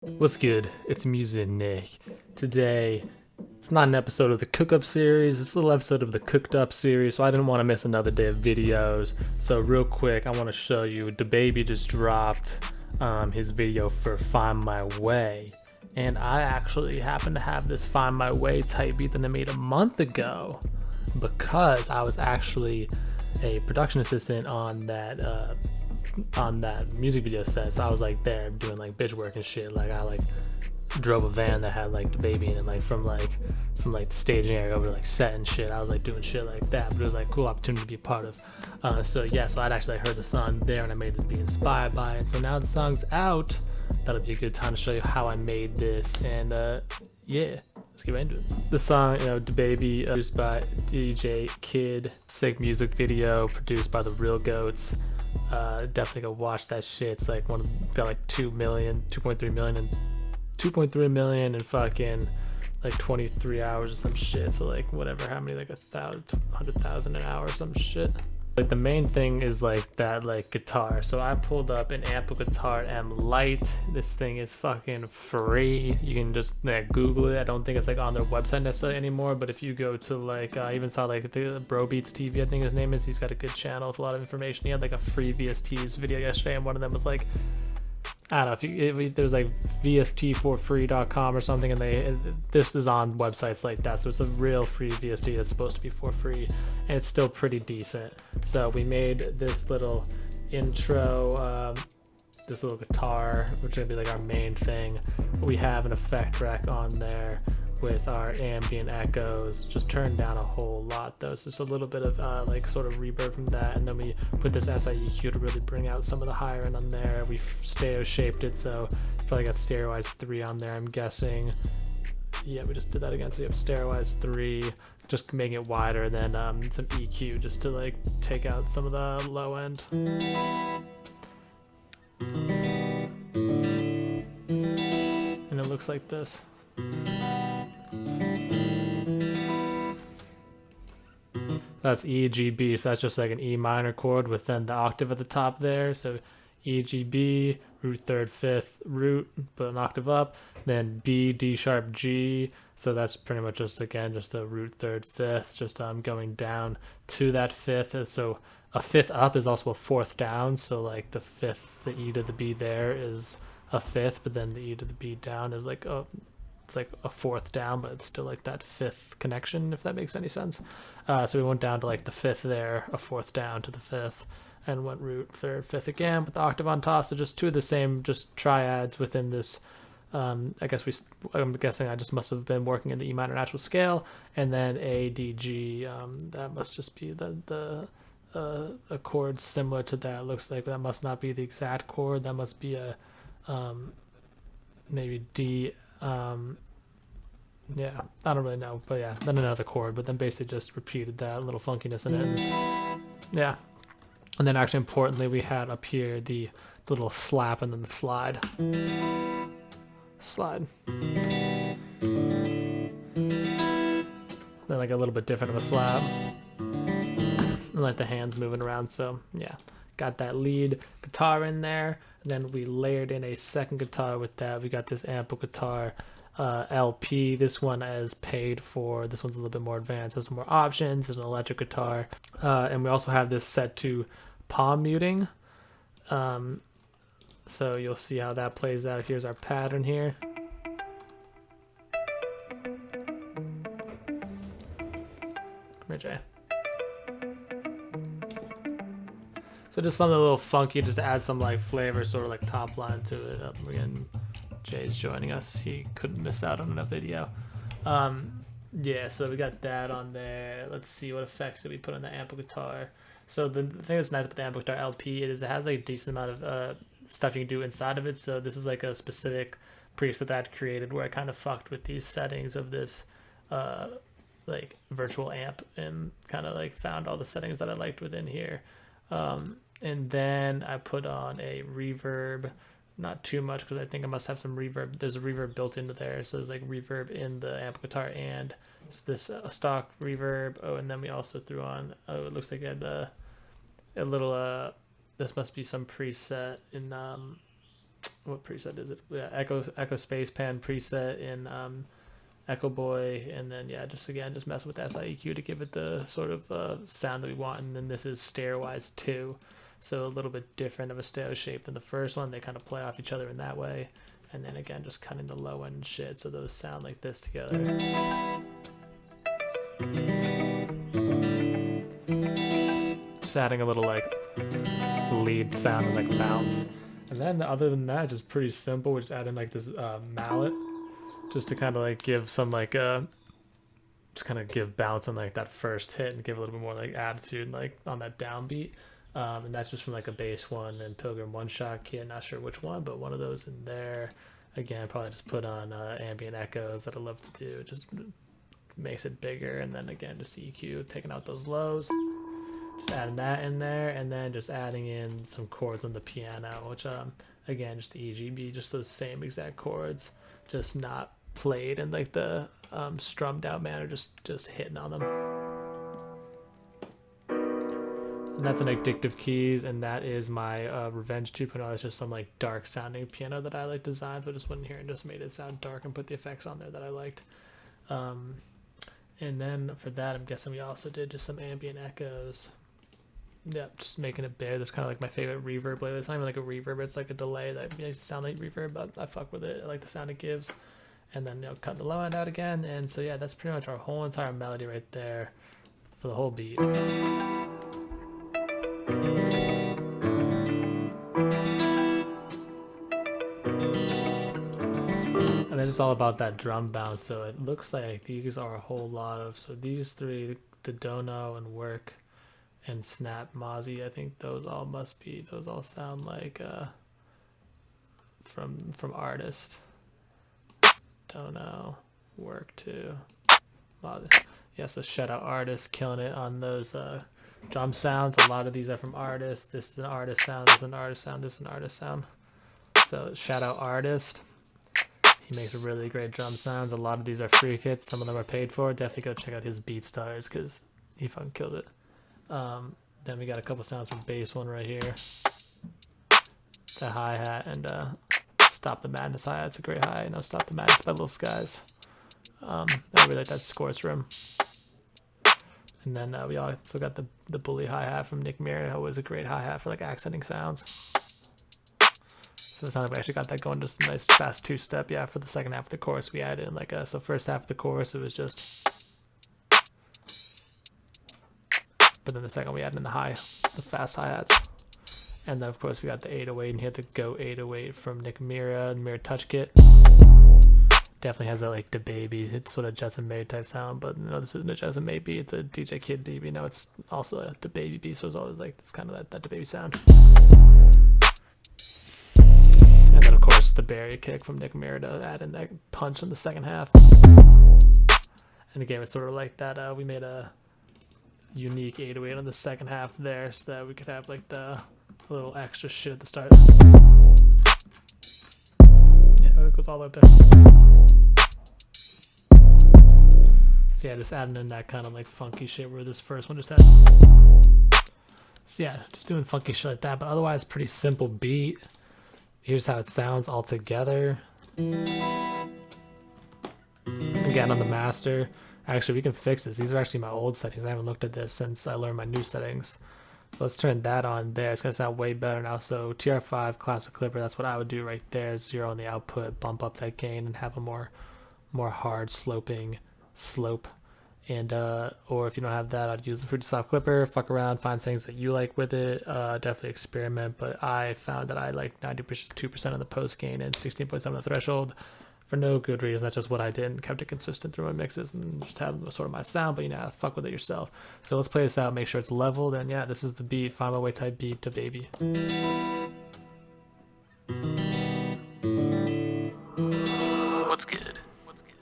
What's good? It's Music Nick. Today, it's not an episode of the Cook Up series, it's a little episode of the Cooked Up series, so I didn't want to miss another day of videos. So, real quick, I want to show you DaBaby just dropped his video for Find My Way. And I actually happen to have this Find My Way type beat that I made a month ago because I was actually a production assistant on that music video set. So I was like there doing like bitch work and shit. Like I like drove a van that had like DaBaby in it, like from the staging area over to like set and shit. I was like doing shit like that, but it was like a cool opportunity to be a part of. So I'd actually heard the song there and I made this beat inspired by it. So now the song's out. That'll be a good time to show you how I made this. And let's get right into it. The song, DaBaby, produced by DJ Kid. Sick music video, produced by the Real Goats. Definitely go watch that shit. It's like got like 2 million, 2.3 million, and 2.3 million in fucking like 23 hours or some shit. So like whatever, how many, like 100,000 an hour or some shit. Like the main thing is like that like guitar. So I pulled up an amp guitar M Lite. This thing is fucking free. You can just Google it. I don't think it's like on their website necessarily anymore, but if you go to like I even saw like the Bro Beats TV, I think his name is. He's got a good channel with a lot of information. He had like a free VSTs video yesterday, and one of them was like, I don't know if there's like vst4free.com or something, and this is on websites like that, so it's a real free VST that's supposed to be for free, and it's still pretty decent. So we made this little intro, this little guitar, which is gonna be like our main thing. We have an effect rack on there with our ambient echoes, just turned down a whole lot though, so it's a little bit of like sort of reverb from that, and then we put this SIEQ to really bring out some of the higher end on there. We stereo shaped it, so it's probably got stereoized 3 on there, I'm guessing. Yeah, we just did that again, so we have stereoized 3, just making it wider, and then some EQ just to like take out some of the low end. And it looks like this. That's E, G, B, so that's just like an E minor chord with then the octave at the top there. So E, G, B, root third, fifth, root, but an octave up. Then B, D sharp, G. So that's pretty much just, again, just the root third, fifth, just going down to that fifth. So a fifth up is also a fourth down. So like the fifth, the E to the B there is a fifth, but then the E to the B down is like it's like a fourth down, but it's still like that fifth connection, if that makes any sense. So we went down to like the fifth there, a fourth down to the fifth, and went root third, fifth again with the octave on top. So just two of the same, just triads within this. I'm guessing I just must have been working in the E minor natural scale, and then A, D, G. That must just be a chord similar to that. It looks like that must not be the exact chord. That must be a maybe D. Yeah, I don't really know, but yeah, then another chord, but then basically just repeated that little funkiness in it. And yeah, and then actually importantly, we had up here the little slap and then the slide. Then like a little bit different of a slap, and like the hands moving around. So yeah, got that lead guitar in there, and then we layered in a second guitar with that. We got this amp guitar LP. This one is paid for. This one's a little bit more advanced, has some more options. There's an electric guitar, and we also have this set to palm muting. So you'll see how that plays out. Here's our pattern here. Come here, Jay. So just something a little funky, just to add some like flavor, sort of like top line to it. Again, Jay's joining us. He couldn't miss out on a video. Yeah, so we got that on there. Let's see what effects did we put on the amp guitar. So the thing that's nice about the amp guitar LP is it has like a decent amount of stuff you can do inside of it. So this is like a specific preset that I created where I kind of fucked with these settings of this like virtual amp and kind of like found all the settings that I liked within here. And then I put on a reverb, not too much because I think I must have some reverb. There's a reverb built into there, so there's like reverb in the amp guitar and this stock reverb. Oh, and then we also threw on, it looks like I had a little, this must be some preset in what preset is it? Yeah, Echo Space Pan preset in Echo Boy, and then yeah, just messing with the SIEQ to give it the sort of sound that we want. And then this is Stairwise 2, so a little bit different of a stereo shape than the first one. They kind of play off each other in that way, and then again just cutting the low end shit so those sound like this together. Just adding a little like lead sound and like bounce. And then other than that, just pretty simple. We're just adding like this mallet, just to kind of like give some like just kind of give bounce on like that first hit and give a little bit more like attitude like on that downbeat. And that's just from like a bass one and Pilgrim one shot kit. Not sure which one, but one of those in there. Again, probably just put on ambient echoes that I love to do. It just makes it bigger, and then again just EQ, taking out those lows. Just adding that in there, and then just adding in some chords on the piano, which again just the EGB, just those same exact chords, just not played in like the strummed out manner, just hitting on them. And that's an Addictive Keys, and that is my Revenge 2.0. It's just some like dark sounding piano that I like designed, so I just went in here and just made it sound dark and put the effects on there that I liked. And then for that, I'm guessing we also did just some ambient echoes. Yep, just making it bare. That's kind of like my favorite reverb lately. It's not even like a reverb, it's like a delay that makes it sound like reverb, but I fuck with it. I like the sound it gives. And then cut the low end out again. And so yeah, that's pretty much our whole entire melody right there for the whole beat. And then it's all about that drum bounce. So it looks like these are a whole lot of, so these three, the Dono and Work and Snap Mozzie, I think those all must be, those all sound like from Artist. Dono, Work too. Mozzie. Yeah, so shout out Artist, killing it on those drum sounds. A lot of these are from Artist. This is an Artist sound, this is an Artist sound, this is an Artist sound. So shout out Artist. He makes a really great drum sounds. A lot of these are free kits. Some of them are paid for. Definitely go check out his BeatStars because he fucking killed it. Then we got a couple sounds from Bass One right here. The hi-hat and Stop the Madness hi-hat. It's a great hi. No, Stop the Madness by Little Skies. I really like that Scores Room. And then we also got the Bully hi-hat from Nick Mira. Always a great hi-hat for like accenting sounds. So it sounds like we actually got that going, just a nice fast two-step. Yeah, for the second half of the chorus we added in like so first half of the chorus it was just, but then the second we added in the high, the fast hi-hats. And then of course we got the 808 and here the Go 808 from Nick Mira, Mira Touch Kit. Definitely has that like DaBaby, it's sort of Jetson Maid type sound, but no, this isn't a Jetson Maid beat, it's a DJ Kid beat. You know, it's also a DaBaby beat, so it's always like it's kind of that DaBaby sound. And then of course the Barry kick from Nick Mira to add in that punch in the second half. And again, it's sort of like that. We made a unique 808 on the second half there, so that we could have like the little extra shit at the start. Yeah, it goes all out there. So yeah, just adding in that kind of like funky shit where this first one just had. So yeah, just doing funky shit like that, but otherwise pretty simple beat. Here's how it sounds all together. Again on the master. Actually, we can fix this. These are actually my old settings. I haven't looked at this since I learned my new settings. So let's turn that on there. It's going to sound way better now. So TR5 Classic Clipper, that's what I would do right there. 0 on the output, bump up that gain and have a more hard sloping slope. And or if you don't have that, I'd use the Fruity Soft Clipper, fuck around, find things that you like with it, definitely experiment. But I found that I like 92% of the post gain and 16.7 of the threshold for no good reason. That's just what I did and kept it consistent through my mixes and just have sort of my sound, but you know, fuck with it yourself. So let's play this out, make sure it's leveled, and yeah, this is the beat, Find My Way type beat, DaBaby. What's good?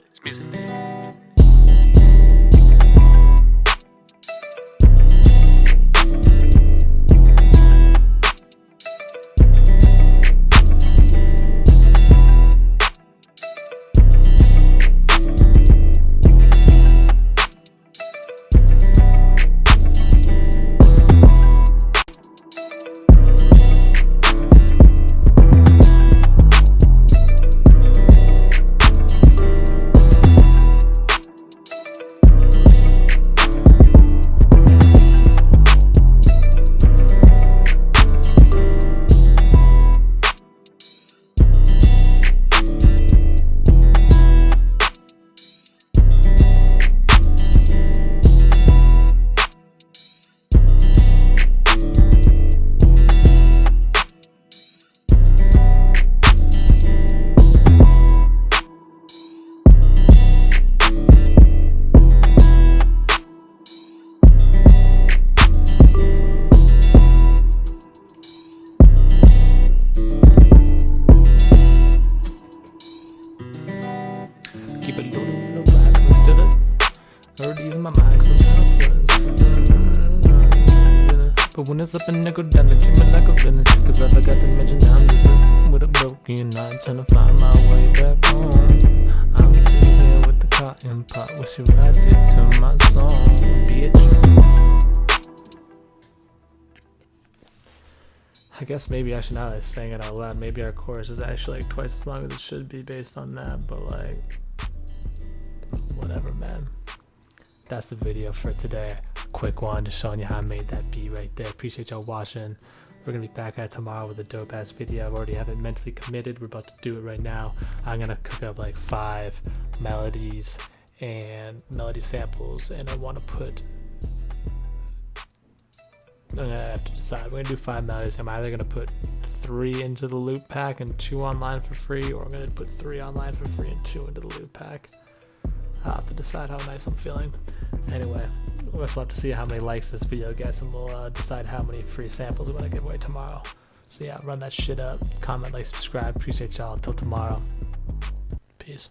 It's Music Nick. but loading in the black. Instead of already using my mind, cause I'm but when it's up and I go down, they treat me like a villain. Cause I forgot to mention I'm just with a broken night, trying to find my way back home. I'm sitting here with the cotton pot, wish you right it to my song, bitch. I guess maybe actually now that I'm saying it out loud, maybe our chorus is actually like twice as long as it should be based on that, but like, whatever, man. That's the video for today. Quick one, just showing you how I made that beat right there. Appreciate y'all watching. We're gonna be back at it tomorrow with a dope ass video. I already have it mentally committed. We're about to do it right now. I'm gonna cook up like 5 melodies and melody samples, and I want to put, I'm gonna have to decide. We're gonna do 5 melodies. I'm either gonna put 3 into the loop pack and 2 online for free, or I'm gonna put 3 online for free and 2 into the loop pack. I'll have to decide how nice I'm feeling. Anyway, we'll have to see how many likes this video gets, and we'll decide how many free samples we're gonna give away tomorrow. So yeah, run that shit up. Comment, like, subscribe. Appreciate y'all. Until tomorrow. Peace.